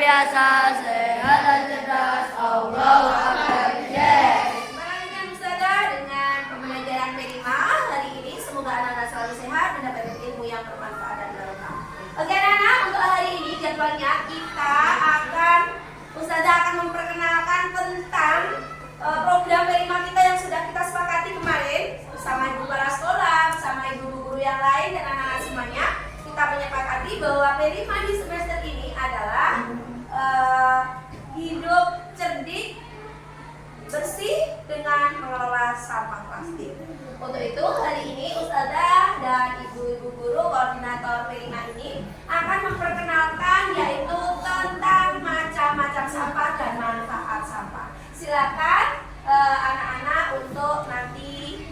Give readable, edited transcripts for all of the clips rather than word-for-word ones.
biasa, sehat dan cerdas. Allahu Akbar. Yes. Selanjutnya Ustazah dengan pembelajaran kelima hari ini, semoga anak-anak selalu sehat dan dapat ilmu yang bermanfaat dan barokah. Oke anak-anak, untuk hari ini jadwalnya kita Ustazah akan memperkenalkan tentang program kelima kita yang sudah kita sepakati kemarin bersama ibu kepala sekolah, bersama ibu guru yang lain dan anak-anak semuanya. Kita menyepakati bahwa kelima di semester ini adalah hidup cerdik, bersih dengan mengelola sampah plastik. Untuk itu hari ini Ustazah dan ibu-ibu guru koordinator kelima ini akan memperkenalkan yaitu tentang macam-macam sampah dan manfaat sampah. Silakan anak-anak untuk nanti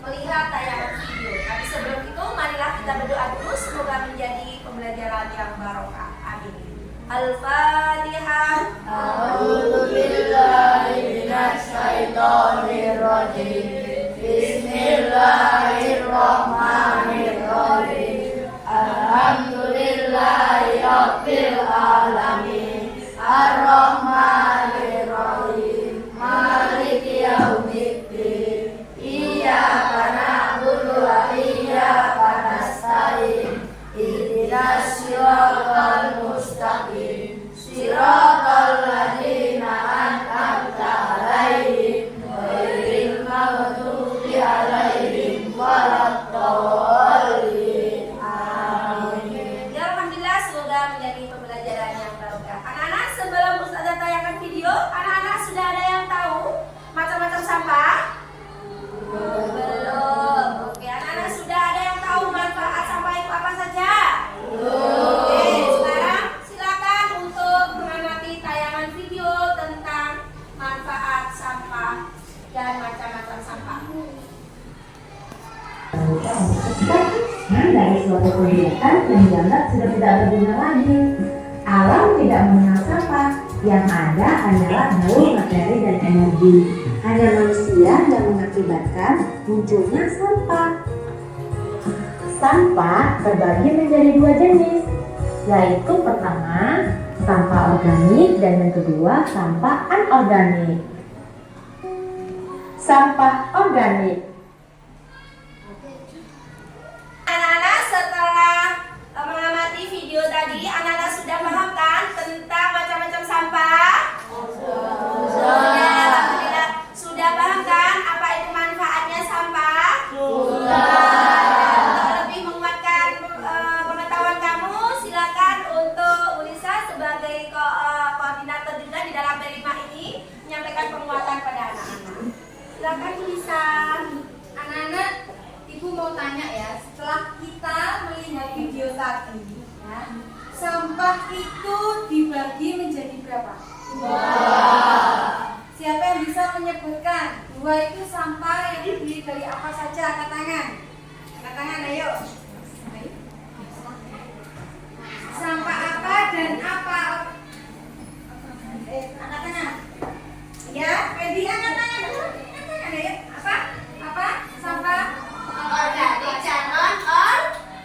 melihat tayangan video. Tapi sebelum itu marilah kita berdoa dulu, semoga menjadi pembelajaran yang barokah. Amin. Al-Fatihah. A'udzu billahi minasy syaithanir rajim. Bismillahirrahmanirrahim. Alhamdulillahi rabbil alamin. Ar-Rahmanir Rahim. Maliki yaumiddin. Iyyaka na'budu wa iyyaka nasta'in. Ihdinas siratal mustaqim. Siratal ladzina an'amta 'alaihim ghairil maghdubi 'alaihim waladdallin. Amin. Ya alhamdulillah, semoga menjadi pembelajaran yang barokah. Anak-anak, sebelum Ustazah tayangkan video, anak-anak sudah ada yang tahu macam-macam sampah? Belum. Oke, anak-anak sudah ada yang tahu manfaat sampah itu apa saja? Oke, sekarang silakan untuk mengamati tayangan video tentang manfaat sampah dan macam-macam sampah. Dari suatu kegiatan yang dianggap sudah tidak berguna lagi. Alam tidak mengenal sampah, yang ada hanyalah bau, materi, dan energi. Hanya manusia yang mengakibatkan munculnya sampah. Sampah terbagi menjadi dua jenis, yaitu pertama sampah organik dan yang kedua sampah anorganik. Sampah organik. Anak-anak, setelah mengamati video tadi, anak-anak sudah paham kan tentang macam-macam sampah? Sudah. Alhamdulillah. Sudah paham kan apa itu manfaatnya sampah? Untuk lebih menguatkan pengetahuan kamu, silakan untuk Ulisa sebagai koordinator juga di dalam kelima ini menyampaikan penguatan pada anak-anak. Silakan Ulisa. Anak-anak, Ibu mau tanya ya, setelah kita melihat video tadi, ya, sampah itu dibagi menjadi berapa? Dua. Siapa yang bisa menyebutkan dua itu sampah yang terdiri dari apa saja? Angkat tangan. Angkat tangan, ayo. Sampah apa dan apa? Angkat tangan. Ya, Fendi angkat tangan dulu. Angkat tangan, ayo. Apa? Apa? Sampah Organik dan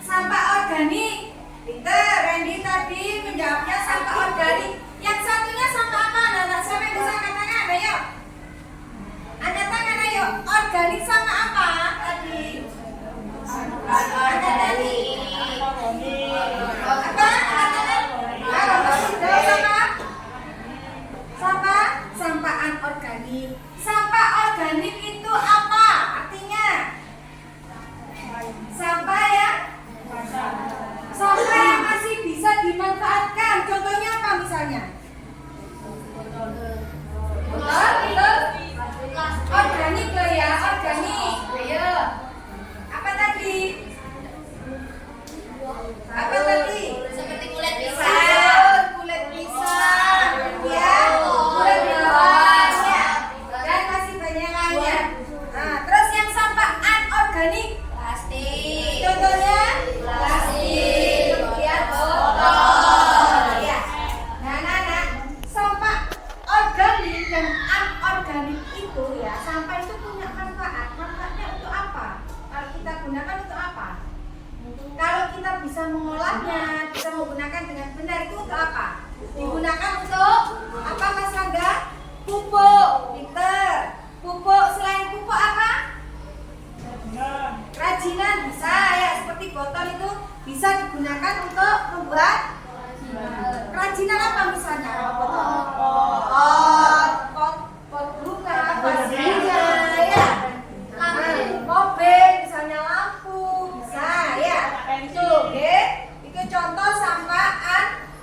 sampah organik. Pinter, Randy tadi menjawabnya sampah organik. Yang satunya sampah apa? Anak siapa yang bisa angkat tangan? Ayo. Angkat tangan, ayo. Organik sama apa tadi? Angkat tangan. Apa? Angkat tangan. Pupuk, pinter. Pupuk, selain pupuk apa? Kerajinan bisa ya, seperti botol itu bisa digunakan untuk membuat kerajinan apa misalnya? Pot bunga, vas bunga, ya. Mobil, misalnya lampu, bisa ya. Itu, oke. Itu contoh sampah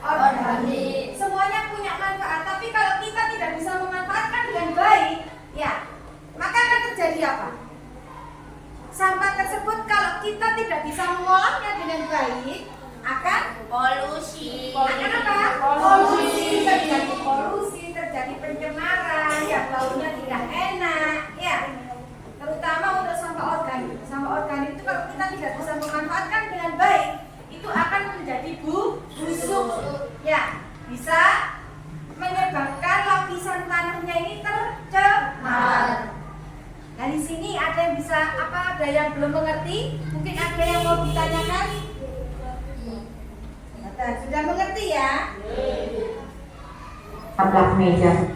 anorganik. Semuanya punya manfaat, tapi kalau kita tidak bisa memanfaatkan dengan baik, ya, maka akan terjadi apa? Sampah tersebut kalau kita tidak bisa mengolahnya dengan baik akan Polusi. akan apa? Polusi, terjadi polusi, terjadi pencemaran, ya baunya tidak enak, ya. Terutama untuk sampah organik. Sampah organik itu kalau kita tidak bisa memanfaatkan dengan baik, itu akan menjadi busuk, ya, bisa menyebabkan lapisan tanahnya ini tercemar. Nah di sini ada yang bisa apa? Ada yang belum mengerti? Mungkin ada yang mau ditanyakan? Sudah mengerti ya? Taplak meja.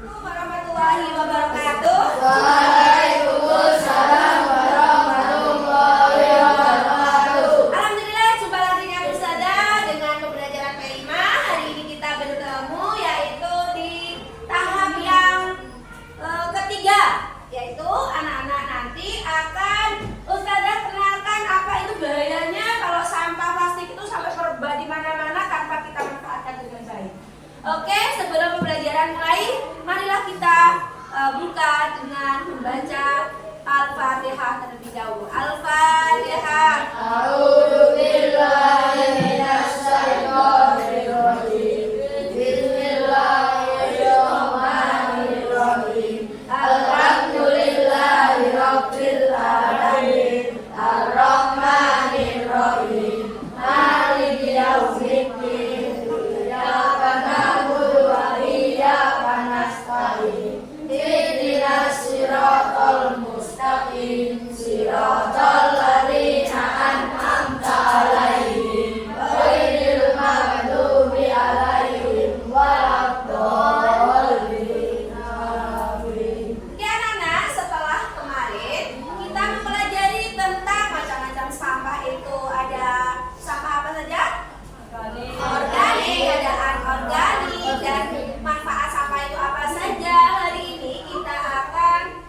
Warahmatullahi wabarakatuh. Waalaikumsalam warahmatullahi wabarakatuh. Alhamdulillah, jumpa lagi dengan Ustazah dengan pembelajaran P5. Hari ini kita bertemu yaitu di tahap yang ketiga, yaitu anak-anak nanti akan Ustazah kenalkan apa itu bahayanya kalau sampah plastik itu sampai berba di mana-mana tanpa kita manfaatkan dengan baik. Oke, sebelum pembelajaran mulai, marilah kita buka dengan membaca Al-Fatihah terlebih dahulu. Al-Fatihah. A'udzubillahi minasyaitonir rajim. Bismillahirrahmanirrahim. Alhamdulillahirabbil alamin. Arrahmanirrahim. Maliki yaumiddin. Iyyaka na'budu wa iyyaka nasta'in. Ihdinas siratal mustaqim. Siratal ladzina an'amta 'alaihim ghairil maghdubi 'alaihim waladdallin. Amin. Oke anak-anak, setelah kemarin kita mempelajari tentang macam-macam sampah itu. Ada sampah apa saja? Organik, ada anorganik, dan manfaat sampah itu apa saja. Hari ini kita akan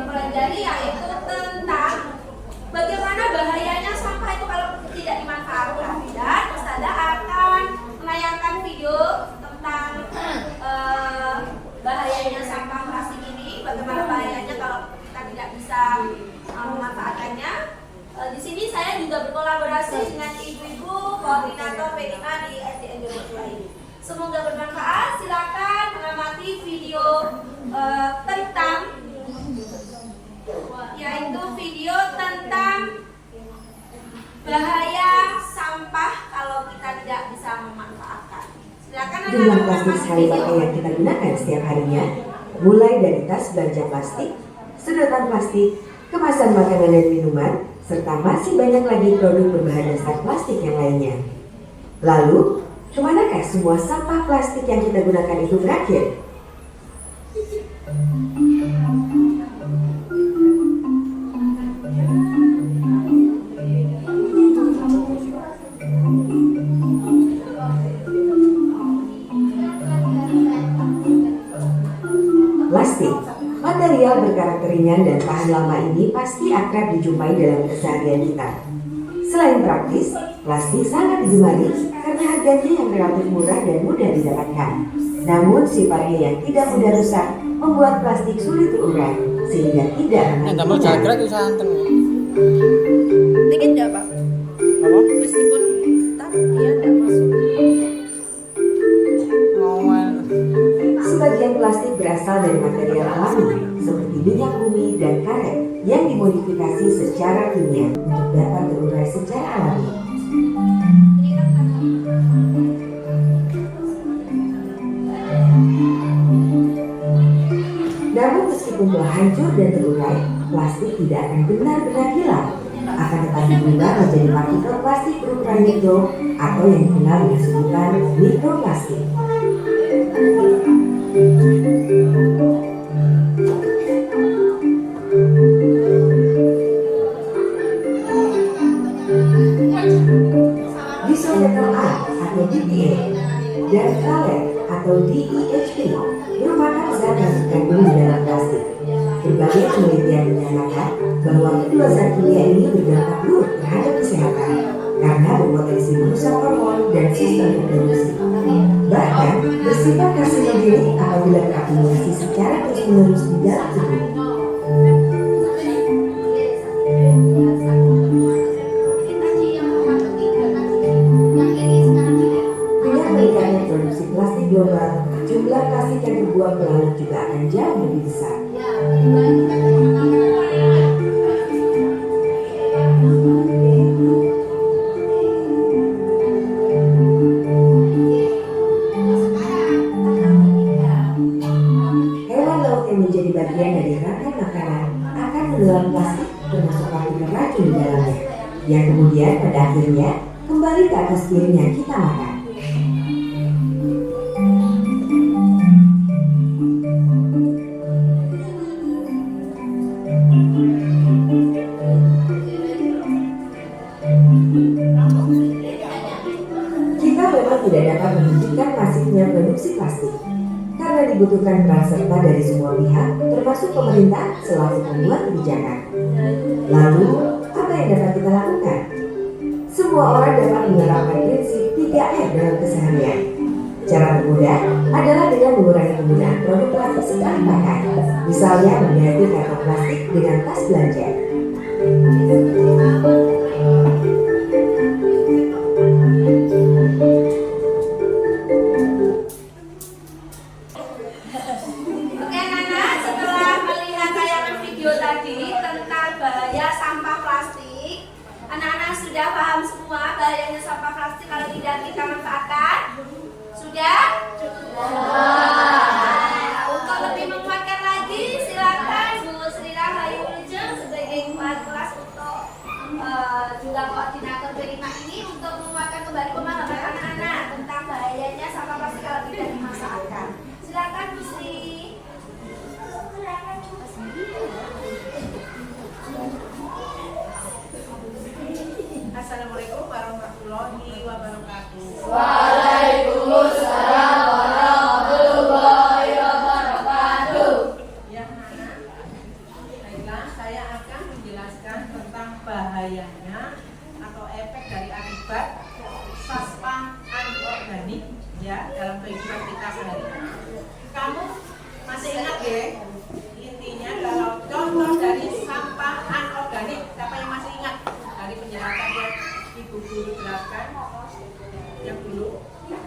mempelajari yaitu tentang bagaimana bahayanya sampah itu kalau tidak dimanfaatkan. Dan Ustazah akan menayangkan video tentang bahayanya sampah plastik ini, bagaimana bahayanya kalau kita tidak bisa memanfaatkannya. Di sini saya juga berkolaborasi dengan ibu-ibu koordinator P5 di SDN Jogja ini. Semoga bermanfaat. Silakan mengamati video tentang yaitu video tentang bahaya sampah kalau kita tidak bisa memanfaatkan. Silakan Jumlah anak-anak plastik mengamati sekali pakai video. yang kita gunakan setiap harinya, mulai dari tas belanja plastik, sedotan plastik, kemasan makanan dan minuman, serta masih banyak lagi produk berbahan dasar plastik yang lainnya. Lalu, kemanakah semua sampah plastik yang kita gunakan itu berakhir? Plastik, material berkarakter ringan dan tahan lama ini pasti akrab dijumpai dalam keseharian kita. Selain praktis, plastik sangat digemari karena harganya yang relatif murah dan mudah didapatkan. Namun sifatnya yang tidak mudah rusak membuat plastik sulit terurai sehingga tidak ramah Tambah lingkungan. jarak itu santen. Dikit enggak, Pak? Apa? Meskipun dia enggak masuk. Ngomel. Sebagian plastik berasal dari material alami seperti minyak bumi dan karet yang dimodifikasi secara kimia untuk dapat terurai secara alami. Namun meskipun telah hancur dan terurai, plastik tidak akan benar-benar hilang. Akan tetapi berubah menjadi partikel plastik berukuran mikro atau yang dikenal dengan sebutan mikroplastik. Disometal art atau DPA dan Phthalate atau DEHP merupakan zat yang terkandung di dalam plastik. Berbagai penelitian menyatakan bahwa kedua zat kimia ini berdampak buruk terhadap kesehatan karena berpotensi merusak hormon dan sistem reproduksi. Bahkan bersifat karsinogenik apabila terakumulasi secara terus-menerus di dalam tubuh. Dengan meningkatnya produksi plastik global, jumlah plastik yang dibuang ke laut juga akan jauh lebih besar. Hewan laut yang menjadi bagian dari rantai makanan akan menelan plastik termasuk partikel racun di dalamnya, yang kemudian pada akhirnya kembali ke atas piring yang kita makan. Kita memang tidak dapat menghentikan masifnya produksi plastik karena dibutuhkan peran serta dari semua pihak, termasuk pemerintah selaku pembuat kebijakan. Lalu, apa yang dapat kita lakukan? Semua orang dapat menerapkan prinsip 3R dalam keseharian. Cara termudah adalah dengan mengurangi penggunaan produk plastik sekali pakai, misalnya mengganti kantong plastik dengan tas belanja. Oke anak-anak, setelah melihat tayangan video tadi tentang bahaya sampah plastik, anak-anak sudah paham semua bahayanya sampah plastik kalau tidak kita manfaatkan? Sudah? Nah, untuk lebih menguatkan lagi, silakan Bu Sri Rahayu Wilujeng sebagai kepala kelas untuk juga koordinator Berima ini untuk menguatkan kembali pemahaman anak-anak tentang bahayanya sampah plastik kalau tidak dimanfaatkan. Silakan Bu Sri. Assalamualaikum warahmatullahi wabarakatuh. Waalaikumsalam warahmatullahi wabarakatuh. Ya anak, baiklah saya akan menjelaskan tentang bahayanya atau efek dari akibat sampah anorganik ya dalam kehidupan kita sehari-hari. Kamu masih ingat ya? Intinya kalau contoh dari sampah anorganik, siapa yang masih ingat dari penjelasan yang Ibu Guru jelaskan yang dulu?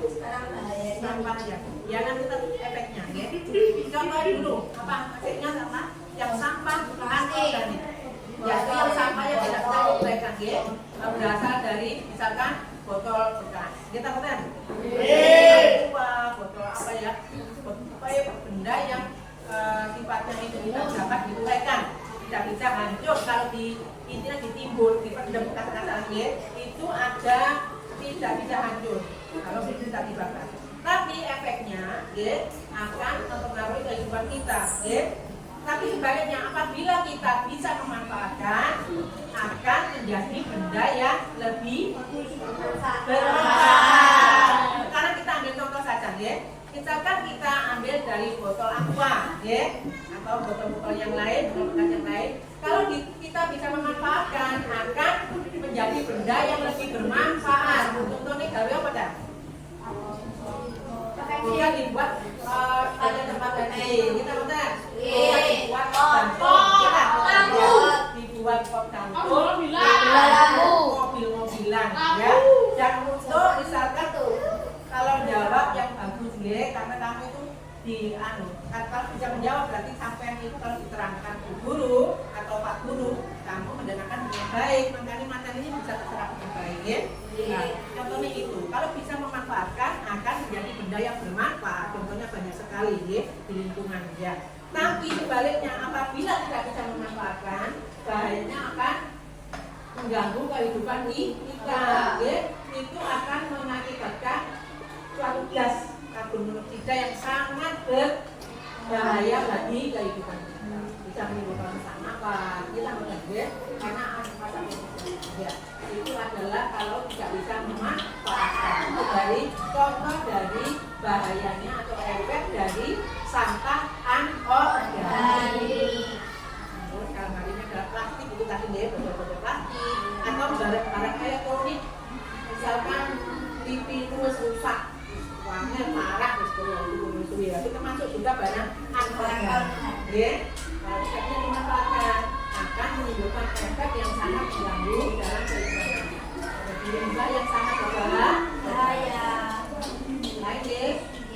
Sekarang bahayanya Sampah ya nanti efeknya ya. Contoh dulu apa? Masih ingat apa? Yang sampah anorganik. Ya itu yang sampah yang tidak kita gunakan ya. Berasal dari misalkan botol bekas. Kita benar? Botol apa ya? Pokoknya benda yang sifatnya itu tidak dapat diuraikan, tidak bisa hancur kalau intinya ditimbun, dipendam kata-katanya itu ada tidak bisa hancur kalau tidak dibakar. Tapi efeknya akan mempengaruhi kehidupan kita. Tapi sebaliknya apabila kita bisa memanfaatkan akan menjadi benda yang lebih bermanfaat. Sekarang kita ambil contoh saja misalkan kita ambil dari botol aqua atau botol-botol yang lain, botol bekas yang lain. Kalau kita bisa memanfaatkan akan menjadi benda yang lebih bermanfaat. Contohnya gawe apa dah? Bisa dibuat ada tempat kencing, kita benar? Dibuat gantung, dibuat pot gantung, mobil-mobilan, ya. Dan untuk misalkan kalau jawab yang bagus karena kamu itu kalau bisa menjawab berarti sampai itu kalau diterangkan Bu Guru atau Pak Guru kamu mendengarkan dengan baik, makanya materinya bisa terserap dengan baik ya. Nah, contohnya itu kalau bisa memanfaatkan akan menjadi benda yang bermanfaat. Contohnya banyak sekali ya di lingkungan ya. Tapi sebaliknya apabila tidak bisa memanfaatkan, bahayanya akan mengganggu kehidupan kita ya. Itu akan mengakibatkan suatu gas karbon monoksida benda yang sangat berbahaya bagi kehidupan kita. Bisa menimbulkan sampah, kita mengerti karena asap ya, itu adalah kalau tidak bisa memanfaatkan. Itu dari contoh dari bahayanya atau efek dari sampah anorganik. Dalam hal ini adalah plastik, itu tadi deh, botol-botol plastik atau barang-barang elektronik, misalkan TV terus rusak, warnanya marah, itu ya, itu termasuk juga barang anorganik. Ya, kalau tidak dimanfaatkan akan menimbulkan efek yang sangat mengganggu di dalam kehidupan. Jadi limbah yang sangat berbahaya. Lain deh,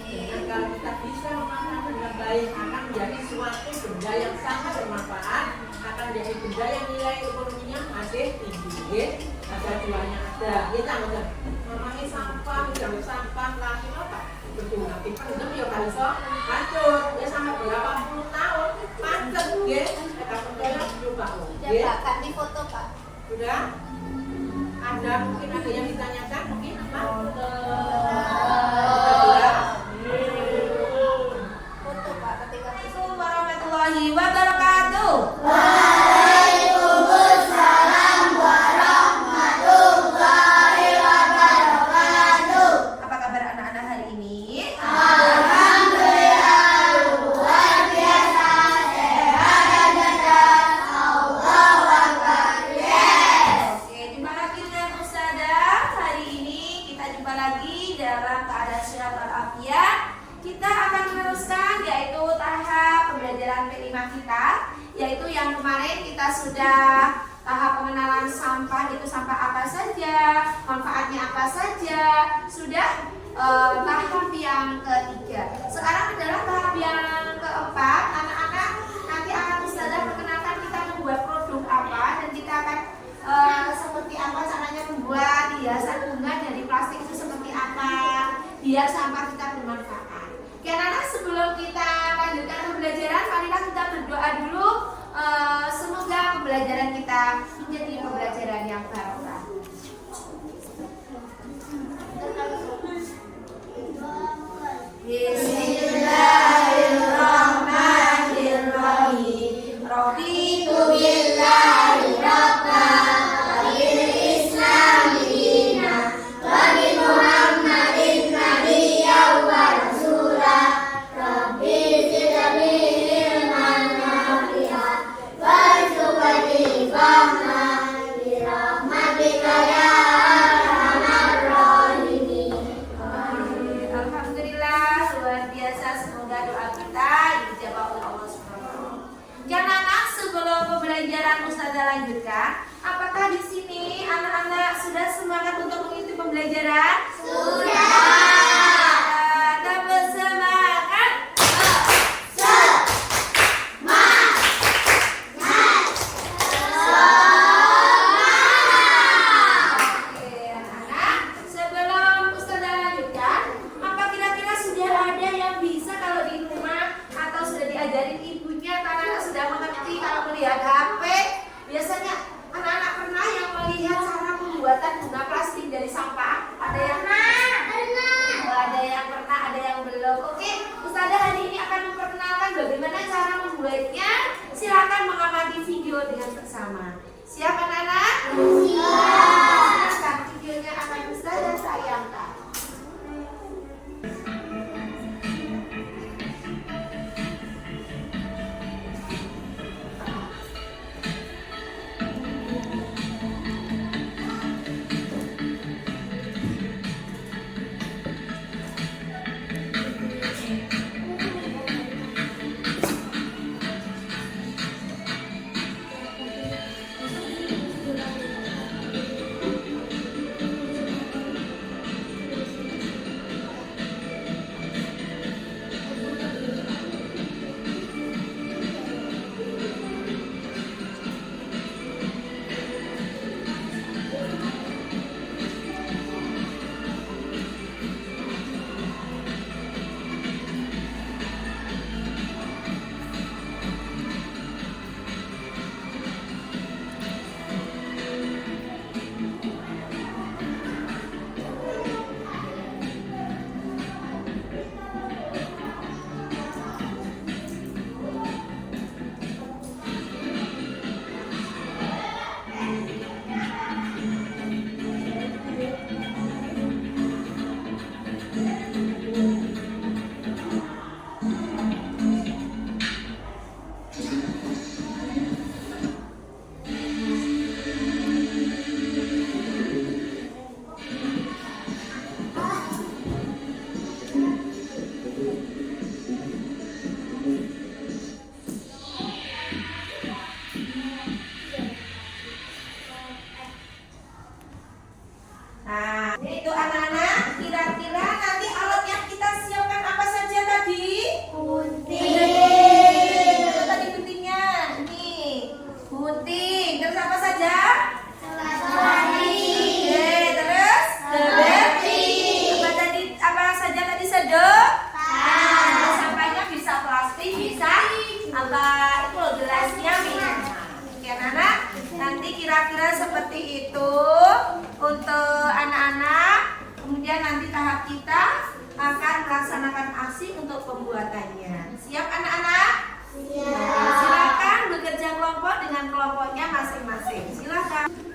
dengan kalau kita bisa memanfaatkan dengan baik akan menjadi suatu benda yang sangat bermanfaat, akan menjadi benda yang nilai ekonominya masih tinggi, harga jualnya ada. Kita betul. Memangnya sampah, jalur sampah, lagi apa? Betul, nanti pendem ya kalau so hancur, ya sampai berapa puluh tahun, pancet, ya. Kita percaya coba, Sudah Pak, di foto Pak. sudah. Ada mungkin ada yang ditanyakan, mungkin apa? Foto Pak, ketika itu warahmatullahi wabarakatuh. Waalaikumsalam warahmatullahi wabarakatuh. Apa kabar anak-anak hari ini? Alhamdulillah luar biasa sehat dan cerdas. Allahu Akbar. Yes. Oke, jumpa lagi dengan Ustazah. Hari ini kita jumpa lagi dalam keadaan sehat walafiat. Kita akan meneruskan yaitu tahap pembelajaran P5 kita, yaitu yang kemarin kita sudah tahap pengenalan sampah, itu sampah apa saja, manfaatnya apa saja, sudah tahap yang ketiga. Sekarang adalah tahap yang keempat. Anak-anak nanti akan Ustazah perkenalkan kita membuat produk apa, dan kita akan seperti apa caranya membuat hiasan bunga dari plastik itu seperti apa, biar sampah kita bermanfaat. Oke anak-anak, sebelum kita lanjutkan pembelajaran, marilah kita berdoa dulu. Semoga pembelajaran kita menjadi pembelajaran yang barokah. Bismillahirrahmanirrahim. Raditu billahi rabban wa bil islami dinan wa bi Muhammadin nabiyyan wa rasulah. Rabbi zidni ilman nafi'an warzuqni fahman bi rahmatika ya arhamar rahimin. Alhamdulillah, luar biasa. Semoga doa kita dijawab oleh Allah Subhanahu. Anak-anak, sebelum pembelajaran Ustazah lanjutkan, apakah di sini anak-anak sudah semangat untuk mengikuti pembelajaran? Sudah. Tambah semangat. Oke, anak-anak, sebelum Ustazah lanjutkan, apa kira-kira sudah ada yang bisa kalau di rumah atau sudah diajarin ibunya, karena anak sudah mengerti kalau melihat HP? Biasanya anak-anak pernah yang melihat cara pembuatan bunga plastik dari sampah? Ada yang pernah? Ada yang pernah, ada yang belum. Oke, Ustazah hari ini akan memperkenalkan bagaimana cara membuatnya. Silakan mengamati video dengan bersama. Siap anak-anak? Silakan, videonya akan Ustazah tayangkan. kita akan melaksanakan aksi untuk pembuatannya. Siap anak-anak? Silakan bekerja kelompok dengan kelompoknya masing-masing. Silakan.